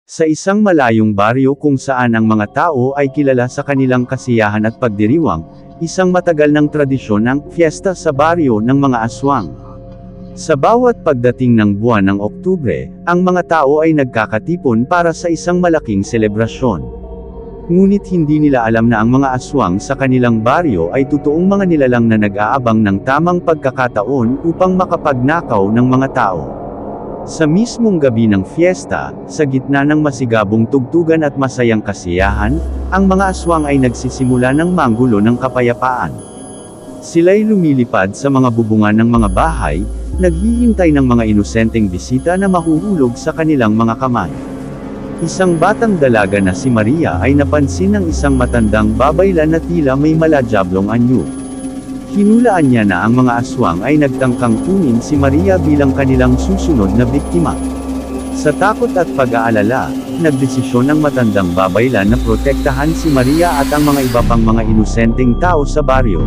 Sa isang malayong baryo kung saan ang mga tao ay kilala sa kanilang kasiyahan at pagdiriwang, isang matagal ng tradisyon ang fiesta sa baryo ng mga aswang. Sa bawat pagdating ng buwan ng Oktubre, ang mga tao ay nagkakatipon para sa isang malaking selebrasyon. Ngunit hindi nila alam na ang mga aswang sa kanilang baryo ay totoong mga nilalang na nag-aabang ng tamang pagkakataon upang makapagnakaw ng mga tao. Sa mismong gabi ng fiesta, sa gitna ng masigabong tugtugan at masayang kasiyahan, ang mga aswang ay nagsisimula ng manggulo ng kapayapaan. Sila'y lumilipad sa mga bubungan ng mga bahay, naghihintay ng mga inosenteng bisita na mahuhulog sa kanilang mga kamay. Isang batang dalaga na si Maria ay napansin ng isang matandang babaylan na tila may maladyabong anyo. Hinulaan niya na ang mga aswang ay nagtangkang kunin si Maria bilang kanilang susunod na biktima. Sa takot at pag-aalala, nagdesisyon ang matandang babaylan na protektahan si Maria at ang mga iba pang mga inosenteng tao sa baryo.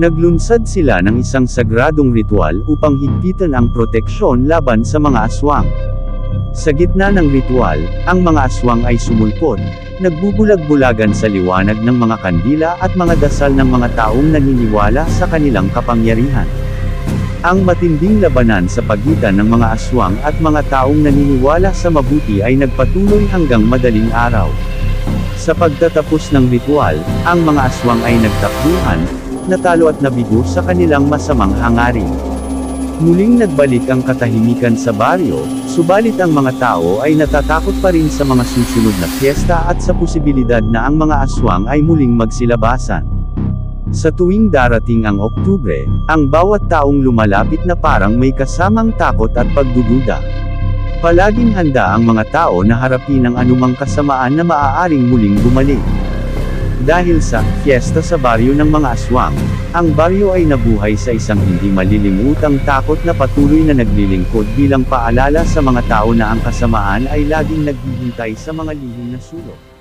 Naglunsad sila ng isang sagradong ritual upang higpitan ang proteksyon laban sa mga aswang. Sa gitna ng ritual, ang mga aswang ay sumulpot, nagbubulag-bulagan sa liwanag ng mga kandila at mga dasal ng mga taong naniniwala sa kanilang kapangyarihan. Ang matinding labanan sa pagitan ng mga aswang at mga taong naniniwala sa mabuti ay nagpatuloy hanggang madaling araw. Sa pagtatapos ng ritual, ang mga aswang ay nagtakbuhan, natalo at nabigo sa kanilang masamang hangarin. Muling nagbalik ang katahimikan sa baryo, subalit ang mga tao ay natatakot pa rin sa mga susunod na fiesta at sa posibilidad na ang mga aswang ay muling magsilabasan. Sa tuwing darating ang Oktubre, ang bawat taong lumalapit na parang may kasamang takot at pagdududa. Palaging handa ang mga tao na harapin ang anumang kasamaan na maaaring muling bumalik. Dahil sa fiesta sa baryo ng mga aswang, ang baryo ay nabuhay sa isang hindi malilimutang takot na patuloy na naglilingkod bilang paalala sa mga tao na ang kasamaan ay laging naghihintay sa mga lihim na sulok.